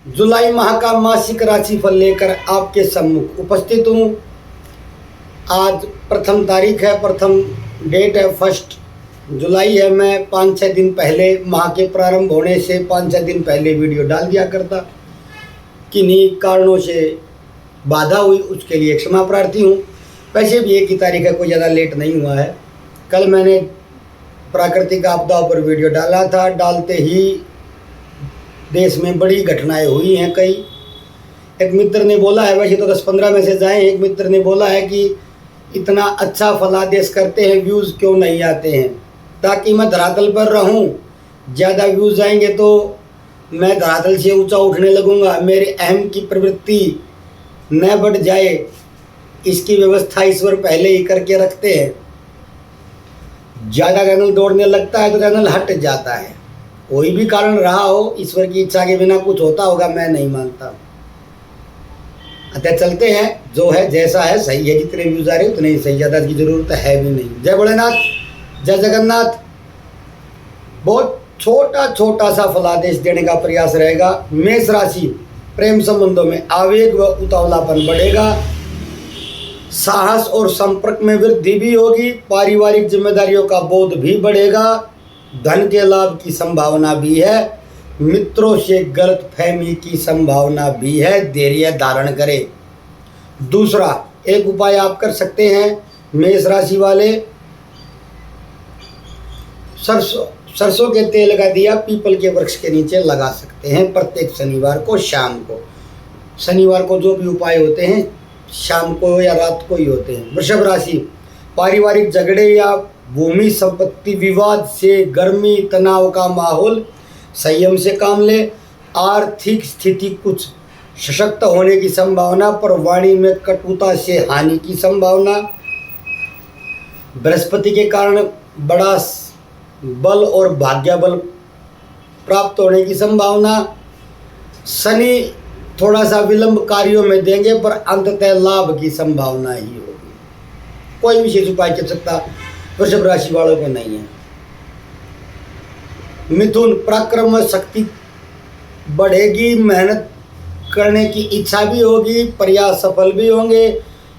जुलाई माह का मासिक राशिफल लेकर आपके सम्मुख उपस्थित हूँ। आज प्रथम तारीख है, प्रथम डेट है 1 जुलाई है। मैं 5-6 दिन पहले माह के प्रारंभ होने से 5-6 दिन पहले वीडियो डाल दिया करता। किन्हीं कारणों से बाधा हुई, उसके लिए क्षमा प्रार्थी हूँ। वैसे भी 1 ही तारीख है, कोई ज़्यादा लेट नहीं हुआ है। कल मैंने प्राकृतिक आपदाओं पर वीडियो डाला था। डालते ही देश में बड़ी घटनाएं हुई हैं। कई एक मित्र ने बोला है, वैसे तो 10-15 मैसेज आए। एक मित्र ने बोला है कि इतना अच्छा फलादेश करते हैं, व्यूज़ क्यों नहीं आते हैं, ताकि मैं धरातल पर रहूं। ज़्यादा व्यूज़ आएंगे तो मैं धरातल से ऊंचा उठने लगूंगा, मेरे अहम की प्रवृत्ति न बढ़ जाए, इसकी व्यवस्था ईश्वर पहले ही करके रखते हैं। ज़्यादा चैनल दौड़ने लगता है तो चैनल हट जाता है। कोई भी कारण रहा हो, ईश्वर की इच्छा के बिना कुछ होता होगा, मैं नहीं मानता। अतः चलते हैं, जो है जैसा है सही है। जितने व्यूज आ रहे उतने ही सही, ज़्यादा की जरूरत है भी नहीं। जय भोलेनाथ, जय जगन्नाथ। बहुत छोटा सा फलादेश देने का प्रयास रहेगा। मेष राशि, प्रेम संबंधों में आवेग व उतावलापन बढ़ेगा। साहस और संपर्क में वृद्धि भी होगी। पारिवारिक जिम्मेदारियों का बोध भी बढ़ेगा। धन के लाभ की संभावना भी है। मित्रों से गलत फहमी की संभावना भी है, धैर्य धारण करें। दूसरा एक उपाय आप कर सकते हैं मेष राशि वाले, सरसों के तेल का दिया पीपल के वृक्ष के नीचे लगा सकते हैं प्रत्येक शनिवार को शाम को। शनिवार को जो भी उपाय होते हैं शाम को या रात को ही होते हैं। वृषभ राशि, पारिवारिक झगड़े या भूमि संपत्ति विवाद से गर्मी तनाव का माहौल, संयम से काम ले। आर्थिक स्थिति कुछ सशक्त होने की संभावना, पर वाणी में कटुता से हानि की संभावना। बृहस्पति के कारण बड़ा बल और भाग्य बल प्राप्त होने की संभावना। शनि थोड़ा सा विलंब कार्यों में देंगे, पर अंततः लाभ की संभावना ही होगी। कोई विशेष उपाय की आवश्यकता वृषभ राशि वालों को नहीं है। मिथुन, पराक्रम शक्ति बढ़ेगी, मेहनत करने की इच्छा भी होगी, प्रयास सफल भी होंगे।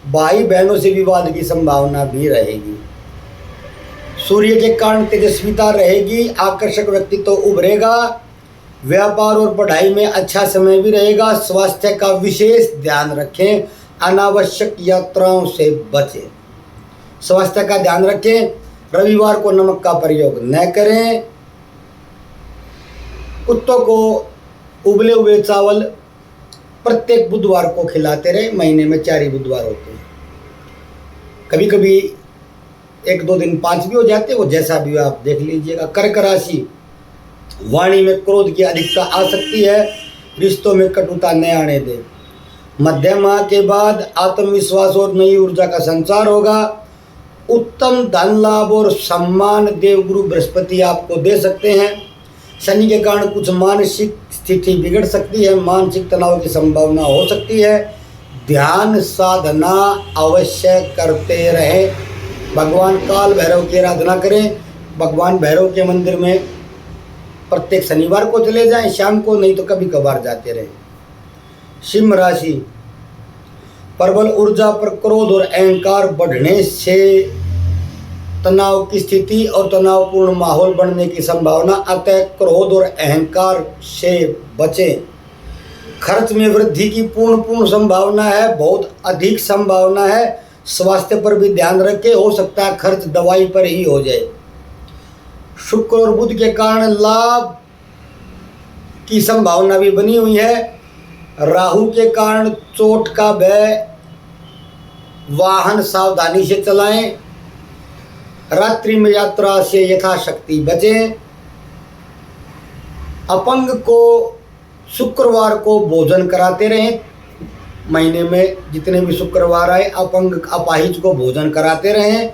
भाई बहनों से विवाद की संभावना भी रहेगी। सूर्य के कारण तेजस्विता रहेगी, आकर्षक व्यक्तित्व उभरेगा। व्यापार और पढ़ाई में अच्छा समय भी रहेगा। स्वास्थ्य का विशेष ध्यान रखें, अनावश्यक यात्राओं से बचें। स्वास्थ्य का ध्यान रखें। रविवार को नमक का प्रयोग न करें। कुत्तों को उबले हुए चावल प्रत्येक बुधवार को खिलाते रहे। महीने में 4 ही बुधवार होते हैं। कभी कभी 1-2 दिन 5 भी हो जाते हैं, वो जैसा भी हो आप देख लीजिएगा। कर्क राशि, वाणी में क्रोध की अधिकता आ सकती है, रिश्तों में कटुता न आने दें। मध्यम माह के बाद आत्मविश्वास और नई ऊर्जा का संचार होगा। उत्तम धन लाभ और सम्मान देवगुरु बृहस्पति आपको दे सकते हैं। शनि के कारण कुछ मानसिक स्थिति बिगड़ सकती है, मानसिक तनाव की संभावना हो सकती है। ध्यान साधना अवश्य करते रहें। भगवान काल भैरव की आराधना करें। भगवान भैरव के मंदिर में प्रत्येक शनिवार को चले जाएं शाम को, नहीं तो कभी कभार जाते रहें। सिंह राशि, प्रबल ऊर्जा पर क्रोध और अहंकार बढ़ने से तनाव की स्थिति और तनावपूर्ण माहौल बनने की संभावना। अतः क्रोध और अहंकार से बचें। खर्च में वृद्धि की पूर्ण संभावना है, बहुत अधिक संभावना है। स्वास्थ्य पर भी ध्यान रखें, हो सकता है खर्च दवाई पर ही हो जाए। शुक्र और बुध के कारण लाभ की संभावना भी बनी हुई है। राहु के कारण चोट का भय, वाहन सावधानी से चलाएं। रात्रि में यात्रा से यथाशक्ति बचें। अपंग को शुक्रवार को भोजन कराते रहें। महीने में जितने भी शुक्रवार आए अपंग अपाहिज को भोजन कराते रहें।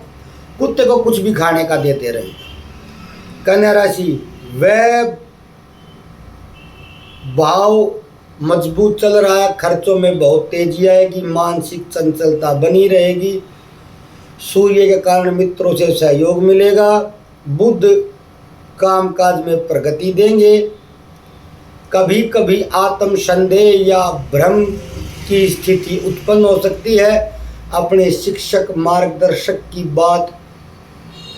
कुत्ते को कुछ भी खाने का देते रहें। कन्या राशि, वह भाव मजबूत चल रहा है, खर्चों में बहुत तेजी आएगी, मानसिक चंचलता बनी रहेगी। सूर्य के कारण मित्रों से सहयोग मिलेगा। बुध कामकाज में प्रगति देंगे। कभी कभी आत्म संदेह या भ्रम की स्थिति उत्पन्न हो सकती है। अपने शिक्षक मार्गदर्शक की बात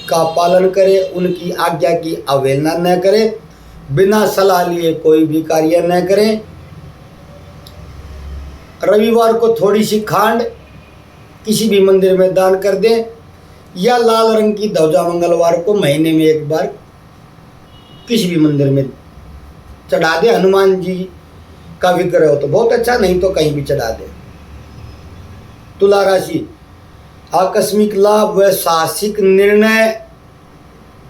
का पालन करें, उनकी आज्ञा की अवहेलना न करें, बिना सलाह लिए कोई भी कार्य न करें। रविवार को थोड़ी सी खांड किसी भी मंदिर में दान कर दें, या लाल रंग की ध्वजा मंगलवार को महीने में एक बार किसी भी मंदिर में चढ़ा दे। हनुमान जी का विग्रह हो तो बहुत अच्छा, नहीं तो कहीं भी चढ़ा दे। तुला राशि, आकस्मिक लाभ व साहसिक निर्णय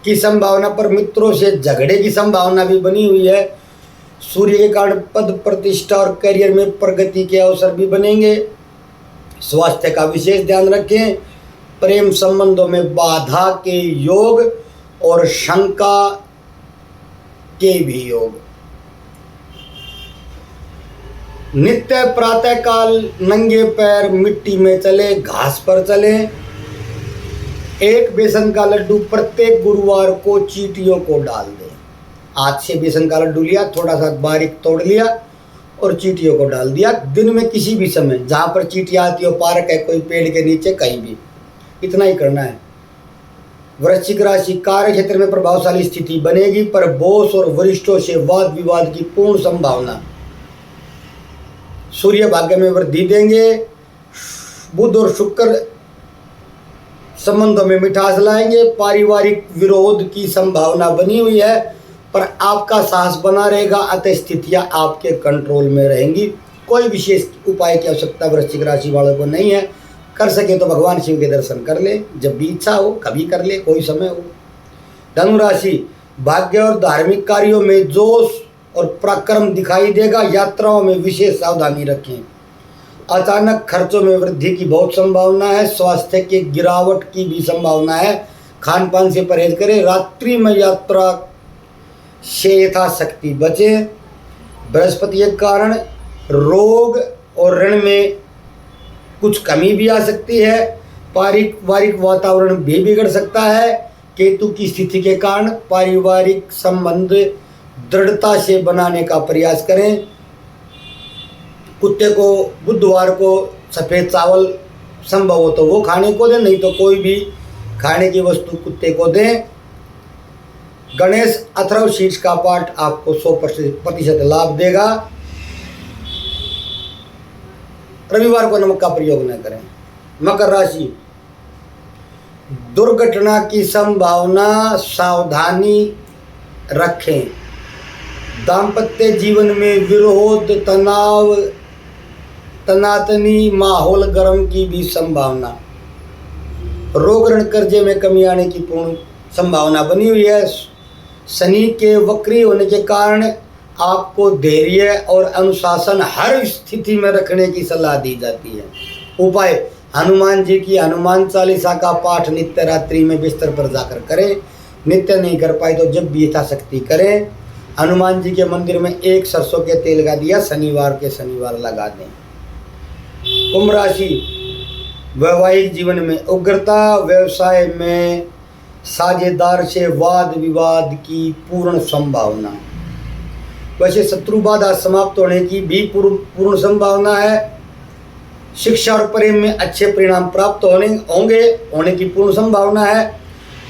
की संभावना, पर मित्रों से झगड़े की संभावना भी बनी हुई है। सूर्य के कारण पद प्रतिष्ठा और करियर में प्रगति के अवसर भी बनेंगे। स्वास्थ्य का विशेष ध्यान रखें। प्रेम संबंधों में बाधा के योग और शंका के भी योग। नित्य प्रातः काल नंगे पैर मिट्टी में चले, घास पर चले। एक बेसन का लड्डू प्रत्येक गुरुवार को चींटियों को डाल दें। आज से बेसन का लड्डू लिया, थोड़ा सा बारीक तोड़ लिया और चींटियों को डाल दिया। दिन में किसी भी समय जहाँ पर चींटियाँ आती हो, पार्क है, कोई पेड़ के नीचे, कहीं भी, इतना ही करना है। वृश्चिक राशि, कार्य क्षेत्र में प्रभावशाली स्थिति बनेगी, पर बॉस और वरिष्ठों से वाद विवाद की पूर्ण संभावना। सूर्य भाग्य में वृद्धि देंगे। बुध और शुक्र संबंधों में मिठास लाएंगे। पारिवारिक विरोध की संभावना बनी हुई है, पर आपका साहस बना रहेगा, अतः स्थितियां आपके कंट्रोल में रहेंगी। कोई विशेष उपाय की आवश्यकता वृश्चिक राशि वालों को नहीं है। कर सके तो भगवान शिव के दर्शन कर ले, जब भी इच्छा हो कभी कर ले, कोई समय हो। धनु राशि, भाग्य और धार्मिक कार्यों में जोश और पराक्रम दिखाई देगा। यात्राओं में विशेष सावधानी रखें। अचानक खर्चों में वृद्धि की बहुत संभावना है। स्वास्थ्य की गिरावट की भी संभावना है। खान पान से परहेज करें। रात्रि में यात्रा से यथाशक्ति बचें। बृहस्पति के कारण रोग और ऋण में कुछ कमी भी आ सकती है। पारिवारिक वातावरण भी बिगड़ सकता है। केतु की स्थिति के कारण पारिवारिक संबंध दृढ़ता से बनाने का प्रयास करें। कुत्ते को बुधवार को सफ़ेद चावल संभव हो तो वो खाने को दें, नहीं तो कोई भी खाने की वस्तु कुत्ते को दें। गणेश अथर्व शीर्ष का पाठ आपको 100% लाभ देगा। रविवार को नमक का प्रयोग न करें। मकर राशि, दुर्घटना की संभावना, सावधानी रखें। दाम्पत्य जीवन में विरोध, तनाव, तनातनी माहौल गर्म की भी संभावना। रोग ऋण कर्जे में कमी आने की पूर्ण संभावना बनी हुई है। शनि के वक्री होने के कारण आपको धैर्य और अनुशासन हर स्थिति में रखने की सलाह दी जाती है। उपाय, हनुमान जी की हनुमान चालीसा का पाठ नित्य रात्रि में बिस्तर पर जाकर करें। नित्य नहीं कर पाए तो जब भी यथाशक्ति करें। हनुमान जी के मंदिर में एक सरसों के तेल का दिया शनिवार के शनिवार लगा दें। कुंभ राशि, वैवाहिक जीवन में उग्रता, व्यवसाय में साझेदार से वाद विवाद की पूर्ण संभावना। वैसे शत्रु बाधा समाप्त होने की भी पूर्ण संभावना है। शिक्षा और प्रेम में अच्छे परिणाम प्राप्त होने की पूर्ण संभावना है।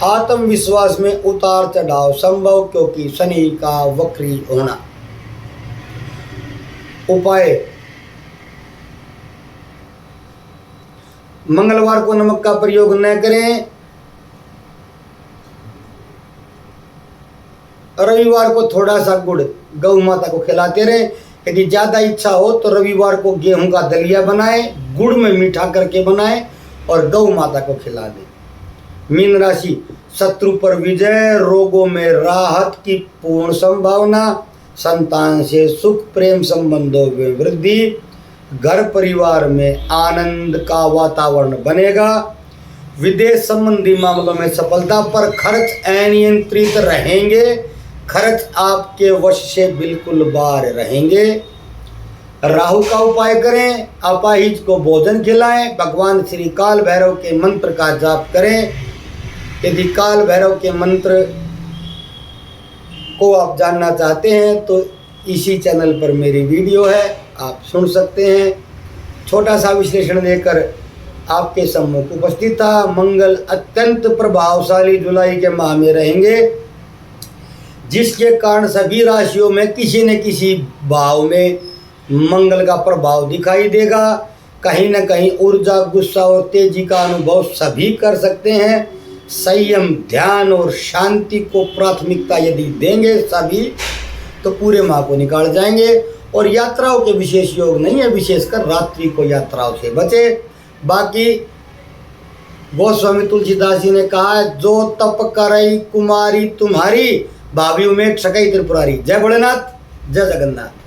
आत्मविश्वास में उतार चढ़ाव संभव, क्योंकि शनि का वक्री होना। उपाय, मंगलवार को नमक का प्रयोग न करें। रविवार को थोड़ा सा गुड़ गौ माता को खिलाते रहें। यदि ज़्यादा इच्छा हो तो रविवार को गेहूं का दलिया बनाएं, गुड़ में मीठा करके बनाएं और गौ माता को खिला दें। मीन राशि, शत्रु पर विजय, रोगों में राहत की पूर्ण संभावना। संतान से सुख, प्रेम संबंधों में वृद्धि, घर परिवार में आनंद का वातावरण बनेगा। विदेश संबंधी मामलों में सफलता, पर खर्च अनियंत्रित रहेंगे। खर्च आपके वश से बिल्कुल बाहर रहेंगे। राहु का उपाय करें। अपाहिज को भोजन खिलाएं। भगवान श्री काल भैरव के मंत्र का जाप करें। यदि काल भैरव के मंत्र को आप जानना चाहते हैं तो इसी चैनल पर मेरी वीडियो है, आप सुन सकते हैं। छोटा सा विश्लेषण लेकर आपके सम्मुख उपस्थित था। मंगल अत्यंत प्रभावशाली जुलाई के माह में रहेंगे, जिसके कारण सभी राशियों में किसी न किसी भाव में मंगल का प्रभाव दिखाई देगा। कहीं न कहीं ऊर्जा, गुस्सा और तेजी का अनुभव सभी कर सकते हैं। संयम, ध्यान और शांति को प्राथमिकता यदि देंगे सभी, तो पूरे माह को निकाल जाएंगे। और यात्राओं के विशेष योग नहीं है, विशेषकर रात्रि को यात्राओं से बचे। बाकी गोस्वामी तुलसीदास जी ने कहा है, जो तप करई कुमारी तुम्हारी, भाभी उमेश सकई त्रिपुरारी। जय भोलेनाथ, जय जगन्नाथ।